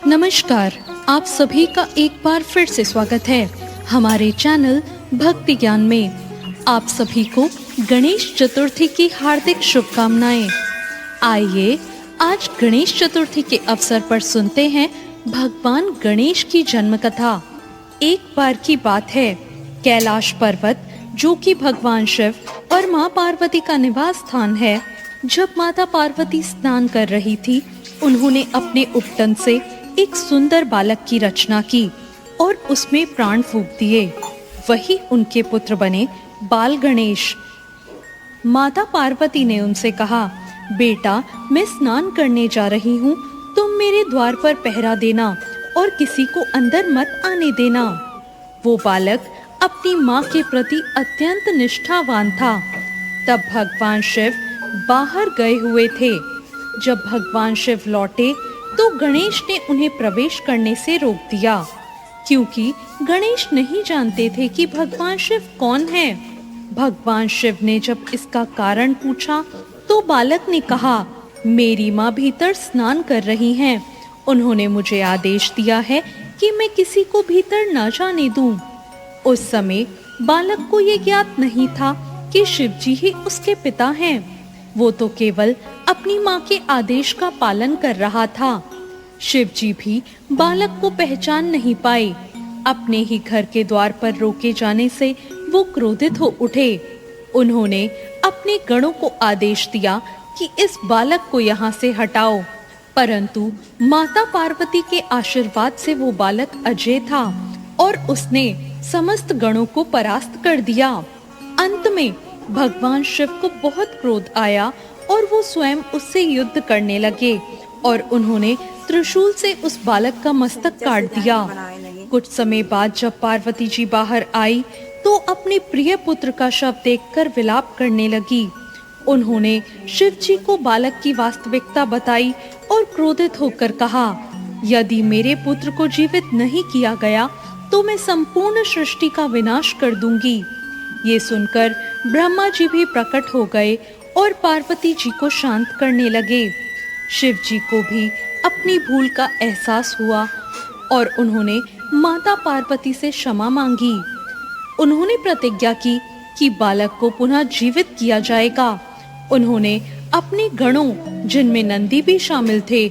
नमस्कार, आप सभी का एक बार फिर से स्वागत है हमारे चैनल भक्ति ज्ञान में। आप सभी को गणेश चतुर्थी की हार्दिक शुभकामनाएं। आइए आज गणेश चतुर्थी के अवसर पर सुनते हैं भगवान गणेश की जन्म कथा। एक बार की बात है, कैलाश पर्वत जो कि भगवान शिव और माँ पार्वती का निवास स्थान है, जब माता पार्वती स्नान कर रही थी, उन्होंने अपने उपटन से एक सुंदर बालक की रचना की और उसमें प्राण फूंक दिए। वही उनके पुत्र बने बाल गणेश। माता पार्वती ने उनसे कहा, बेटा मैं स्नान करने जा रही हूँ, तुम मेरे द्वार पर पहरा देना और किसी को अंदर मत आने देना। वो बालक अपनी माँ के प्रति अत्यंत निष्ठावान था। तब भगवान शिव बाहर गए हुए थे। जब भगवान शिव लौटे तो गणेश ने उन्हें प्रवेश करने से रोक दिया, क्योंकि गणेश नहीं जानते थे कि भगवान शिव कौन है। भगवान शिव ने जब इसका कारण पूछा तो बालक ने कहा, मेरी माँ भीतर स्नान कर रही हैं। उन्होंने मुझे आदेश दिया है कि मैं किसी को भीतर न जाने दूं। उस समय बालक को ये ज्ञात नहीं था कि शिव जी ही उसके पिता हैं। वो तो केवल अपनी माँ के आदेश का पालन कर रहा था। शिव जी भी बालक को पहचान नहीं पाए। अपने ही घर के द्वार पर रोके जाने से वो क्रोधित हो उठे। उन्होंने अपने गणों को आदेश दिया कि इस बालक को यहाँ से हटाओ, परंतु माता पार्वती के आशीर्वाद से वो बालक अजय था और उसने समस्त गणों को परास्त कर दिया। अंत में भगवान शिव को बहुत क्रोध आया और वो स्वयं उससे युद्ध करने लगे और उन्होंने त्रिशूल से उस बालक का मस्तक काट दिया। कुछ समय बाद जब पार्वती जी बाहर आई तो अपने प्रिय पुत्र का शव देखकर विलाप करने लगी। उन्होंने शिव जी को बालक की वास्तविकता बताई और क्रोधित होकर कहा, यदि मेरे पुत्र को जीवित नहीं किया गया तो मैं संपूर्ण सृष्टि का विनाश कर दूंगी। ये सुनकर ब्रह्मा जी भी प्रकट हो गए और पार्वती जी को शांत करने लगे। शिव जी को भी अपनी भूल का एहसास हुआ और उन्होंने माता पार्वती से क्षमा मांगी। उन्होंने प्रतिज्ञा की कि बालक को पुनः जीवित किया जाएगा। उन्होंने अपने गणों, जिनमें नंदी भी शामिल थे,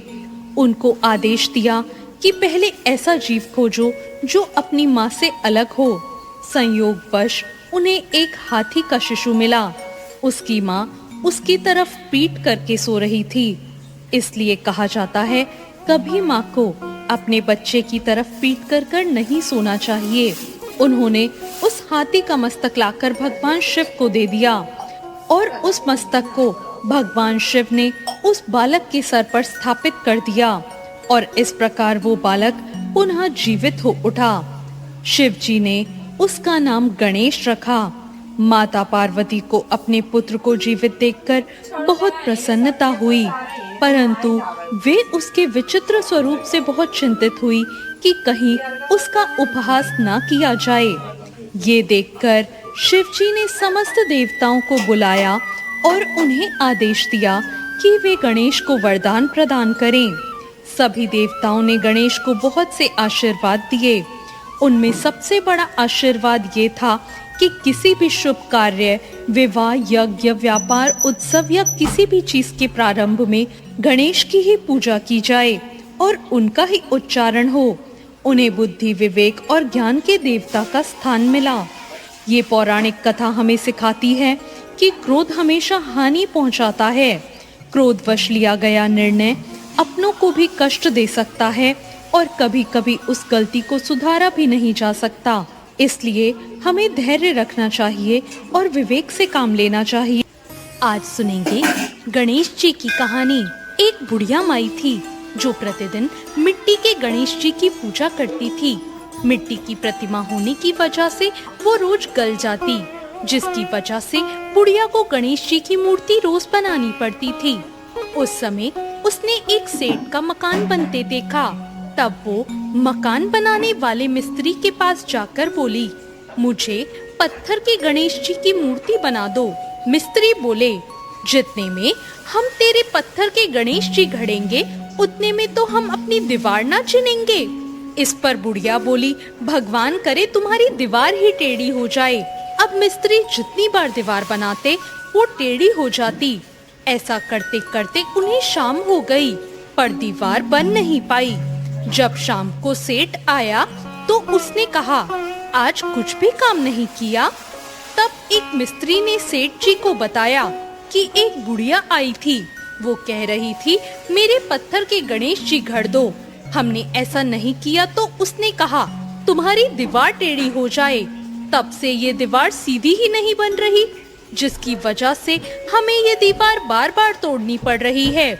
उनको आदेश दिया कि पहले ऐसा जीव खोजो जो अपनी माँ से अलग हो। संयोगवश उन्हें एक हाथी का शिशु मिला। उसकी माँ उसकी तरफ पीट करके सो रही थी। इसलिए कहा जाता है, कभी माँ को अपने बच्चे की तरफ पीट कर नहीं सोना चाहिए। उन्होंने उस हाथी का मस्तक लाकर भगवान शिव को दे दिया और उस मस्तक को भगवान शिव ने उस बालक के सर पर स्थापित कर दिया और इस प्रकार वो बालक पुनः जीवित हो उठा। शिव जी ने उसका नाम गणेश रखा। माता पार्वती को अपने पुत्र को जीवित देखकर बहुत प्रसन्नता हुई, परंतु वे उसके विचित्र स्वरूप से बहुत चिंतित हुई कि कहीं उसका उपहास ना किया जाए। ये देखकर शिव जी ने समस्त देवताओं को बुलाया और उन्हें आदेश दिया कि वे गणेश को वरदान प्रदान करें। सभी देवताओं ने गणेश को बहुत से आशीर्वाद दिए। उनमें सबसे बड़ा आशीर्वाद ये था कि किसी भी शुभ कार्य, विवाह, यज्ञ, व्यापार, उत्सव या किसी भी चीज के प्रारंभ में गणेश की ही पूजा की जाए और उनका ही उच्चारण हो। उन्हें बुद्धि, विवेक और ज्ञान के देवता का स्थान मिला। ये पौराणिक कथा हमें सिखाती है कि क्रोध हमेशा हानि पहुंचाता है। क्रोधवश लिया गया निर्णय अपनों को भी कष्ट दे सकता है और कभी-कभी उस गलती को सुधारा भी नहीं जा सकता। इसलिए हमें धैर्य रखना चाहिए और विवेक से काम लेना चाहिए। आज सुनेंगे गणेश जी की कहानी। एक बुढ़िया माई थी जो प्रतिदिन मिट्टी के गणेश जी की पूजा करती थी। मिट्टी की प्रतिमा होने की वजह से वो रोज गल जाती, जिसकी वजह से बुढ़िया को गणेश जी की मूर्ति रोज बनानी पड़ती थी। उस समय उसने एक सेठ का मकान बनते देखा। तब वो मकान बनाने वाले मिस्त्री के पास जाकर बोली, मुझे पत्थर के गणेश जी की मूर्ति बना दो। मिस्त्री बोले, जितने में हम तेरे पत्थर के गणेश जी गढ़ेंगे उतने में तो हम अपनी दीवार ना चिनेंगे। इस पर बुढ़िया बोली, भगवान करे तुम्हारी दीवार ही टेढ़ी हो जाए। अब मिस्त्री जितनी बार दीवार बनाते वो टेढ़ी हो जाती। ऐसा करते करते उन्हें शाम हो गई, पर दीवार बन नहीं पाई। जब शाम को सेठ आया तो उसने कहा, आज कुछ भी काम नहीं किया। तब एक मिस्त्री ने सेठ जी को बताया कि एक बुढ़िया आई थी। वो कह रही थी, मेरे पत्थर के गणेश जी गढ़ दो। हमने ऐसा नहीं किया तो उसने कहा, तुम्हारी दीवार टेढ़ी हो जाए। तब से ये दीवार सीधी ही नहीं बन रही, जिसकी वजह से हमें ये दीवार बार बार तोड़नी पड़ रही है।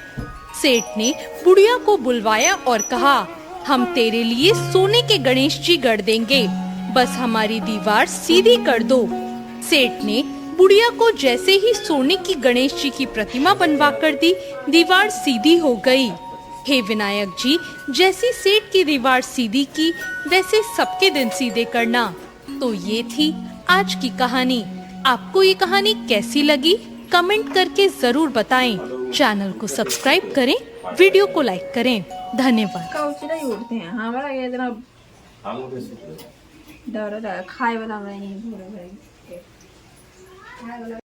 सेठ ने बुढ़िया को बुलवाया और कहा, हम तेरे लिए सोने के गणेश जी गढ़ देंगे, बस हमारी दीवार सीधी कर दो। सेठ ने बुढ़िया को जैसे ही सोने की गणेश जी की प्रतिमा बनवा कर दी, दीवार सीधी हो गई। हे विनायक जी, जैसी सेठ की दीवार सीधी की, वैसे सबके दिन सीधे करना। तो ये थी आज की कहानी। आपको ये कहानी कैसी लगी कमेंट करके जरूर बताएं। चैनल को सब्सक्राइब करें, वीडियो को लाइक करें। धन्यवाद। खाए वाला